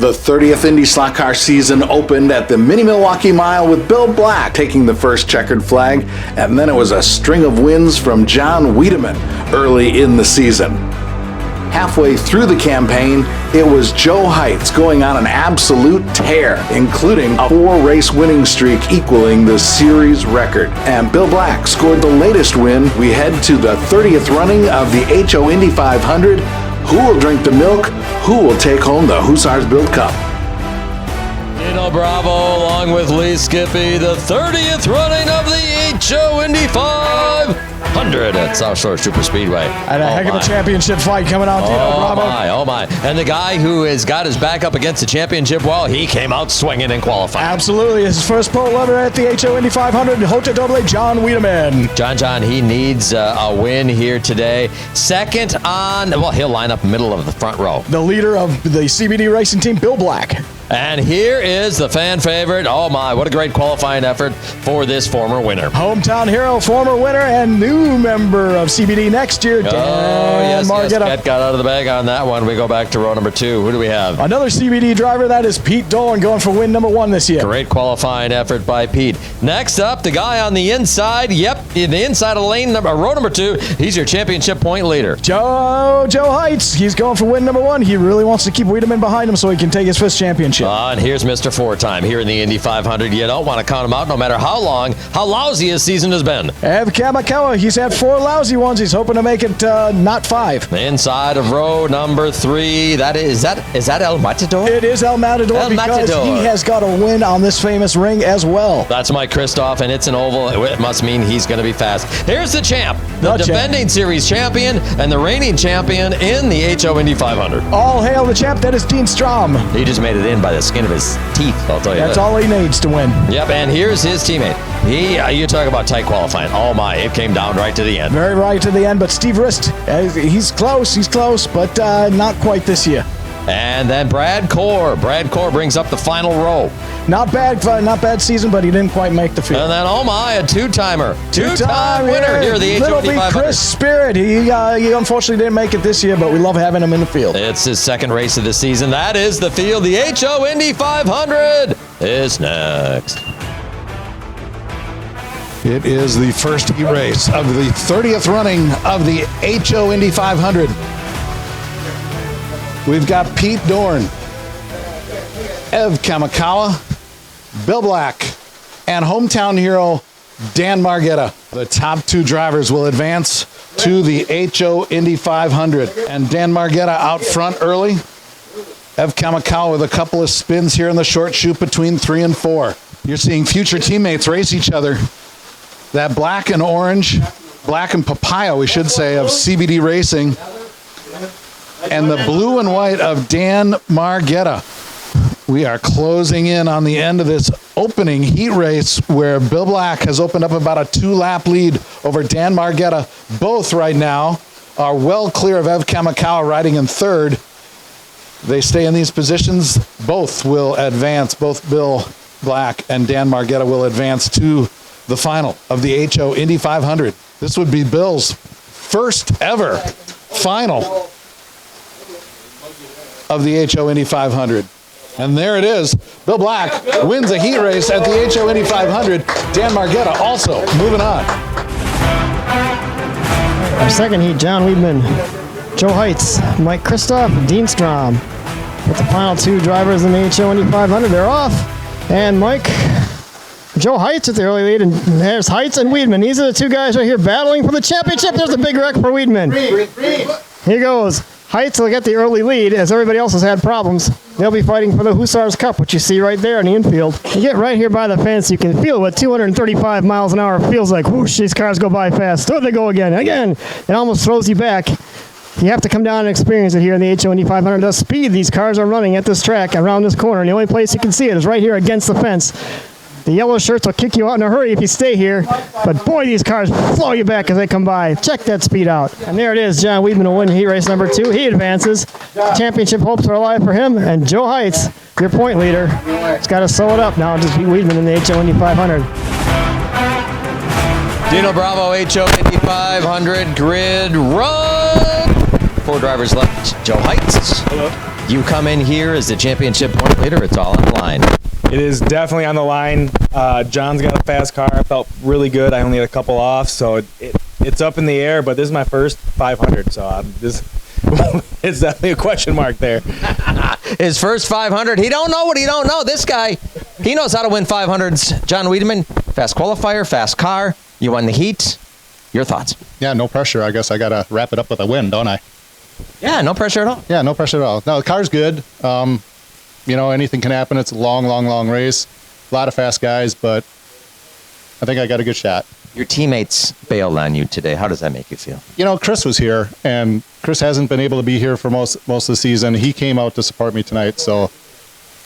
The 30th IndySlotCar season opened at the Mini Milwaukee Mile with Bill Black taking the first checkered flag, and then it was a string of wins from John Wiedemann early in the season. Halfway through the campaign, it was Joe Heitz going on an absolute tear, including a 4-race winning streak equaling the series record. And Bill Black scored the latest win. We head to the 30th running of the HO Indy 500. Who will drink the milk? Who will take home the Hussars Built Cup? Dino Bravo along with Lee Skippy, the 30th running of the HO Indy 500 at South Shore Superspeedway. And a heck of a championship fight coming out, Dino Bravo. Oh my. And the guy who has got his back up against the championship wall, he came out swinging in qualifying. Absolutely. His first pole ever at the HO Indy 500, Hote Doble, John Wiedemann. John, he needs a win here today. Second on, well, he'll line up middle of the front row. The leader of the CBD racing team, Bill Black. And here is the fan favorite. Oh my, what a great qualifying effort for this former winner. Hometown hero, former winner, and new member of CBD next year, Dan Margetta. Yes, got out of the bag on that one. We go back to row number 2. Who do we have? Another CBD driver, that is Pete Dolan, going for win number 1 this year. Great qualifying effort by Pete. Next up, the guy on the inside. Yep, the inside of row number 2. He's your championship point leader. Joe Heitz. He's going for win number 1. He really wants to keep Wiedemann behind him so he can take his first championship. And here's Mr. 4-time here in the Indy 500. You don't want to count him out no matter how lousy his season has been. Ev Kamikawa, he's had 4 lousy ones. He's hoping to make it not 5. Inside of row number 3, is that El Matador? It is El Matador because he has got a win on this famous ring as well. That's Mike Kristoff, and it's an oval. It must mean he's going to be fast. Here's the champ, the defending series champion and the reigning champion in the HO Indy 500. All hail the champ, that is Dean Strom. He just made it in by the skin of his teeth, I'll tell you. That's all he needs to win. Yep, and here's his teammate. You talk about tight qualifying. Oh my, it came down right to the end. Very right to the end, but Steve Rist, he's close, but not quite this year. And then Brad Core. Brad Core brings up the final row. Not bad season, but he didn't quite make the field. And then, oh my, a two-timer. Two-time winner here at the HO Indy 500. Chris Spirit. He unfortunately didn't make it this year, but we love having him in the field. It's his second race of the season. That is the field. The HO Indy 500 is next. It is the first heat race of the 30th running of the HO Indy 500. We've got Pete Dorn, Ev Kamikawa, Bill Black, and hometown hero Dan Margetta. The top 2 drivers will advance to the HO Indy 500. And Dan Margetta out front early. Ev Kamikawa with a couple of spins here in the short chute between 3 and 4. You're seeing future teammates race each other. That black and papaya, we should say, of CBD Racing. And the blue and white of Dan Margetta. We are closing in on the end of this opening heat race where Bill Black has opened up about a 2-lap lead over Dan Margetta. Both right now are well clear of Ev Kamikawa riding in 3rd. They stay in these positions. Both will advance. Both Bill Black and Dan Margetta will advance to the final of the HO Indy 500. This would be Bill's first ever final of the HO Indy 500. And there it is. Bill Black wins a heat race at the HO Indy 500. Dan Margetta also moving on. Our second heat, John Wiedemann, Joe Heitz, Mike Kristoff, Dean Strom. With the final 2 drivers in the HO Indy 500, they're off. And Joe Heitz at the early lead, and there's Heitz and Wiedemann. These are the 2 guys right here battling for the championship. There's a big wreck for Wiedemann. Here goes. Heitz will get the early lead as everybody else has had problems. They'll be fighting for the Hussars Cup, which you see right there in the infield. You get right here by the fence, you can feel what 235 miles an hour feels like. Whoosh, these cars go by fast. There they go again. It almost throws you back. You have to come down and experience it here in the HO Indy 500. The speed these cars are running at this track around this corner, and the only place you can see it is right here against the fence. The yellow shirts will kick you out in a hurry if you stay here, but boy, these cars flow you back as they come by. Check that speed out. And there it is. John Wiedemann will win heat race number 2. He advances. Championship hopes are alive for him. And Joe Heitz, your point leader, has got to sew it up now and just beat Wiedemann in the HO Indy 500. Dino Bravo, HO Indy 500 grid run 4 drivers left. Joe Heights. Hello. You come in here as the championship point leader. It's all on the line. It is definitely on the line. John's got a fast car. I felt really good. I only had a couple off, so it's up in the air. But this is my first 500, so it's definitely a question mark there. His first 500. He don't know what he don't know. This guy, he knows how to win 500s. John Wiedemann, fast qualifier, fast car. You won the heat. Your thoughts? Yeah, no pressure. I guess I got to wrap it up with a win, don't I? Yeah, no pressure at all. Yeah, no pressure at all. No, the car's good. Anything can happen. It's a long race. A lot of fast guys, but I think I got a good shot. Your teammates bailed on you today. How does that make you feel? Chris was here, and Chris hasn't been able to be here for most of the season. He came out to support me tonight, so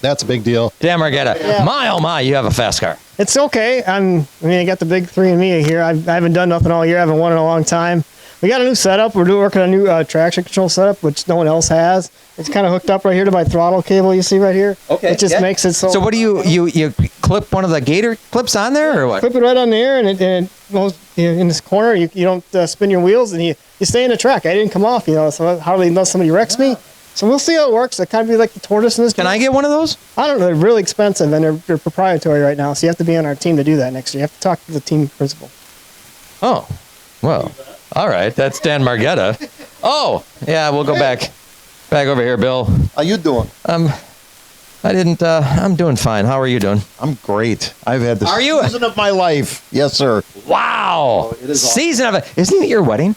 that's a big deal. Dan Margetta, oh my, you have a fast car. It's okay. I got the big 3 in me here. I haven't done nothing all year. I haven't won in a long time. We got a new setup. We're working on a new traction control setup, which no one else has. It's kind of hooked up right here to my throttle cable you see right here. Okay. It just makes it so. So what do you clip one of the gator clips on there or what? Clip it right on there, and it goes in this corner. You don't spin your wheels, and you stay in the track. I didn't come off, so hardly unless somebody wrecks me. So we'll see how it works. It kind of be like the tortoise in this. Can I get one of those? I don't know. They're really expensive, and they're proprietary right now. So you have to be on our team to do that next year. You have to talk to the team principal. Oh, well, all right. That's Dan Margetta. Oh, yeah, we'll go back over here, Bill. How you doing? I'm doing fine. How are you doing? I'm great. I've had the Are you? season of my life. Yes, sir. Wow. it is Season of it. Isn't it your wedding?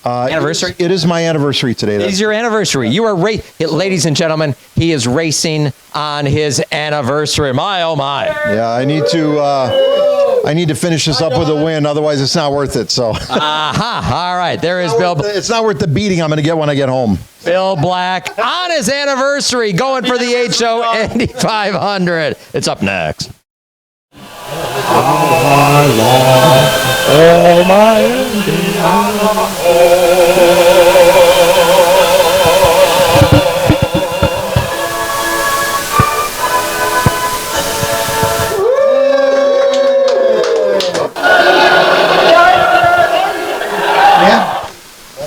Anniversary? It is my anniversary today. It is your anniversary. You are ladies and gentlemen, he is racing on his anniversary. My, oh my. Yeah, I need to finish this up with a win. Otherwise, it's not worth it. So. All right. There is Bill. It's not worth the beating I'm going to get when I get home. Bill Black on his anniversary going for the HO Indy 500. It's up next.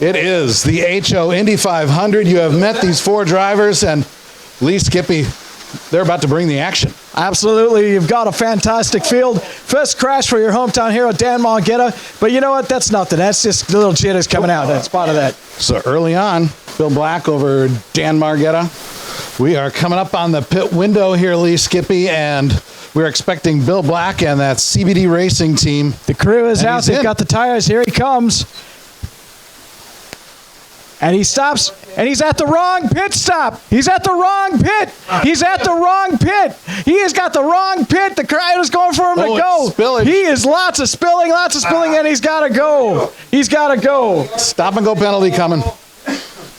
It is the HO Indy 500. You have met these 4 drivers, and Lee Skippy, they're about to bring the action. Absolutely. You've got a fantastic field. First crash for your hometown hero, Dan Margetta. But you know what? That's nothing. That's just little jitters coming out. That's part of that. So early on, Bill Black over Dan Margetta. We are coming up on the pit window here, Lee Skippy, and we're expecting Bill Black and that CBD racing team. The crew is out. They've got the tires. Here he comes. And he stops, and he's at the wrong pit stop. He's at the wrong pit. He's at the wrong pit. He has got the wrong pit. The crowd is going for him to go. Spillage. He is lots of spilling, and he's got to go. He's got to go. Stop and go penalty coming.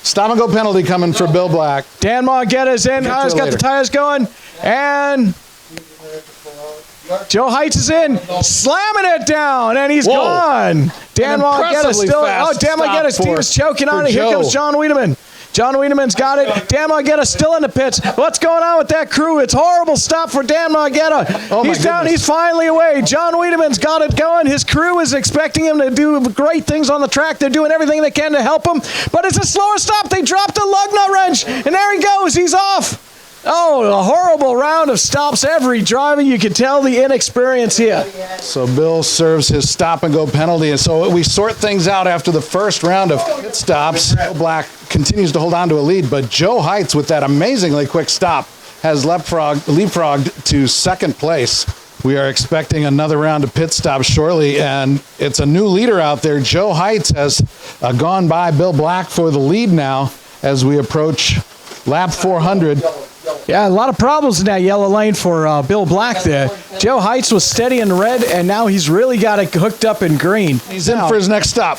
Stop and go penalty coming for Bill Black. Dan Margetta's in. He's got the tires going. And Joe Heights is in, slamming it down, and he's gone. Dan Margetta still. Dan Margetta's team is choking on it. Here comes John Wiedemann. John Wiedemann's got it. Dan Margetta still in the pits. What's going on with that crew? It's horrible stop for Dan Margetta. He's down. He's finally away. John Wiedemann's got it going. His crew is expecting him to do great things on the track. They're doing everything they can to help him. But it's a slower stop. They dropped a lug nut wrench. And there he goes. He's off. Oh, a horrible round of stops. Every driver, you can tell the inexperience here. So Bill serves his stop and go penalty. And so we sort things out after the first round of pit stops. Bill Black continues to hold on to a lead, but Joe Heights with that amazingly quick stop has leapfrogged to second place. We are expecting another round of pit stops shortly, and it's a new leader out there. Joe Heights has gone by Bill Black for the lead now as we approach lap 400. Yeah, a lot of problems in that yellow lane for Bill Black there. Joe Heights was steady in red, and now he's really got it hooked up in green. He's in for his next stop.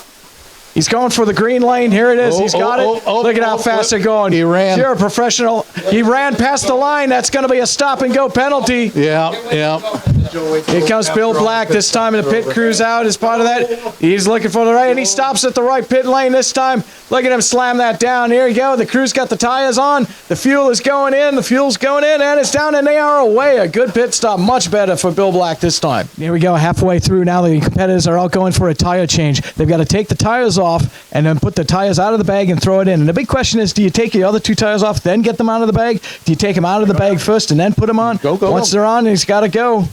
He's going for the green lane. Here it is. He's got it. Look at how fast they're going. He ran. You're a professional. He ran past the line. That's going to be a stop and go penalty. Yeah. Here comes Bill Black this time in the pit crew's out as part of that. He's looking for the right, and he stops at the right pit lane this time. Look at him slam that down. Here you go. The crew's got the tires on. The fuel is going in. The fuel's going in, and it's down, and they are away. A good pit stop. Much better for Bill Black this time. Here we go. Halfway through now, the competitors are out going for a tire change. They've got to take the tires off and then put the tires out of the bag and throw it in. And the big question is, do you take the other two tires off, then get them out of the bag? Do you take them out of the bag first and then put them on? Once they're on, he's got to go.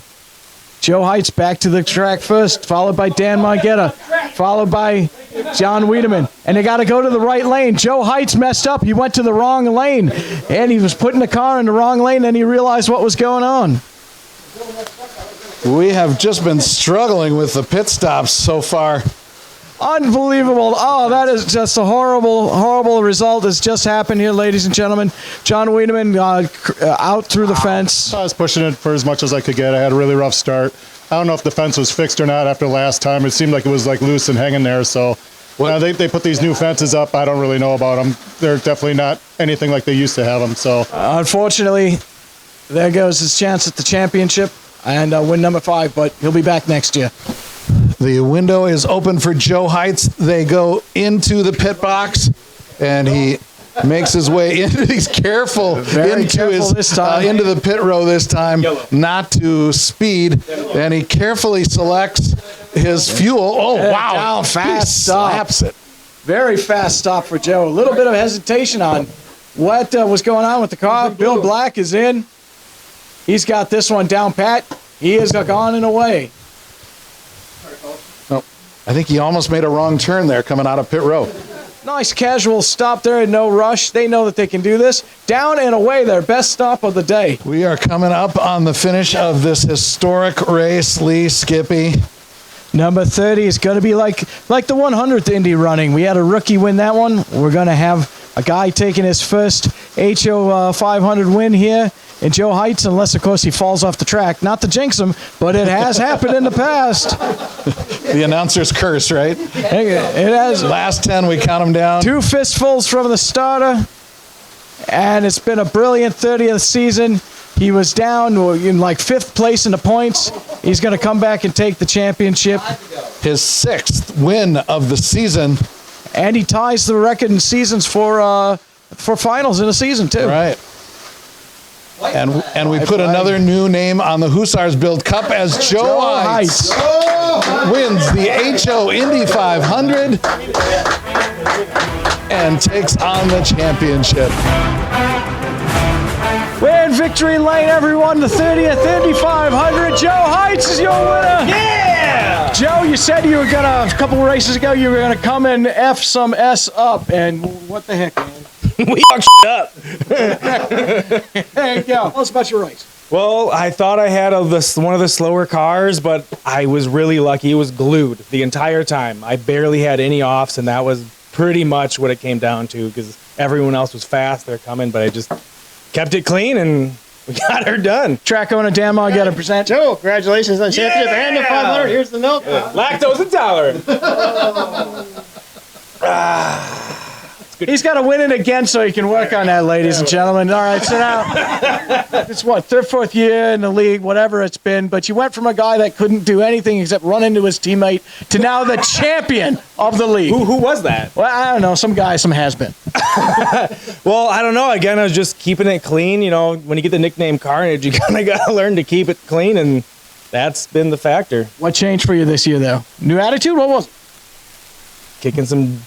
Joe Heights back to the track first, followed by Dan Margetta, followed by John Wiedemann. And they got to go to the right lane. Joe Heights messed up. He went to the wrong lane, and he was putting the car in the wrong lane, and he realized what was going on. We have just been struggling with the pit stops so far. Unbelievable. Oh, that is just a horrible, horrible result that's just happened here, ladies and gentlemen. John Wiedemann out through the fence. I was pushing it for as much as I could get. I had a really rough start. I don't know if the fence was fixed or not after last time. It seemed like it was like loose and hanging there. So they put these new fences up. I don't really know about them. They're definitely not anything like they used to have them. So unfortunately, there goes his chance at the championship and win number 5, but he'll be back next year. The window is open for Joe Heights. They go into the pit box, and he makes his way into. He's careful into the pit row this time, not to speed, and he carefully selects his fuel. Oh wow! Down fast, slaps it. Very fast stop for Joe. A little bit of hesitation on what was going on with the car. Bill Black is in. He's got this one down pat. He is gone and away. I think he almost made a wrong turn there coming out of pit row. Nice casual stop there and no rush. They know that they can do this. Down and away, their best stop of the day. We are coming up on the finish of this historic race, Lee Skippy. Number 30 is going to be like the 100th Indy running. We had a rookie win that one. We're going to have a guy taking his first HO 500 win here in Joe Heights, unless, of course, he falls off the track. Not to jinx him, but it has happened in the past. The announcer's curse, right? It has. Last 10, we count them down. 2 fistfuls from the starter, and it's been a brilliant 30th season. He was down in like 5th place in the points. He's going to come back and take the championship. His 6th win of the season. And he ties the record in seasons for finals in a season, too. Right. And we put another new name on the Hussars Build Cup as Joe Heights wins the HO Indy 500 and takes on the championship. We're in victory lane, everyone. The 30th Indy 500. Joe Heights is your winner. Yeah! Joe, you said you were a couple races ago, you were gonna come and F some S up, and what the heck, man? We fucked up. There you go. Tell us about your race. Well, I thought I had one of the slower cars, but I was really lucky. It was glued the entire time. I barely had any offs, and that was pretty much what it came down to, because everyone else was fast. They're coming, but I just kept it clean, and we got her done. Track owner Dan Margetta present. Joe, congratulations on championship and the 500. Here's the milk. Lactose intolerant. He's got to win it again so he can work on that, ladies and gentlemen. All right, so now it's what, 3rd, 4th year in the league, whatever it's been. But you went from a guy that couldn't do anything except run into his teammate to now the champion of the league. Who was that? Well, I don't know. Some guy, some has-been. Well, I don't know. Again, I was just keeping it clean. You know, when you get the nickname Carnage, you kind of got to learn to keep it clean, and that's been the factor. What changed for you this year, though? New attitude? What was it? Kicking some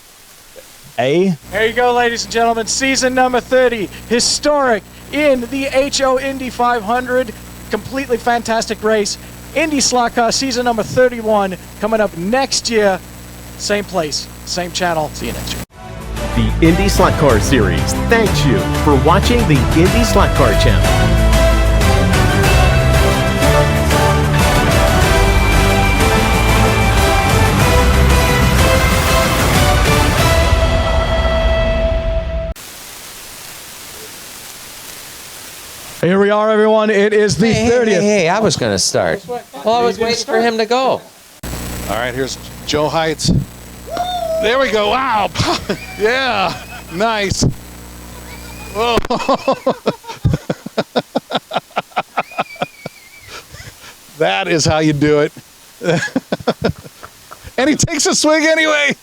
A. There you go, ladies and gentlemen. Season number 30. Historic in the HO Indy 500. Completely fantastic race. IndySlotCar season number 31 coming up next year. Same place, same channel. See you next year. The IndySlotCar series thanks you for watching the IndySlotCar channel. Here we are, everyone. It is the 30th. Hey, I was going to start. Well, I was waiting for him to go. All right, here's Joe Heights. There we go. Wow. Yeah. Nice. Whoa. That is how you do it. And he takes a swig anyway.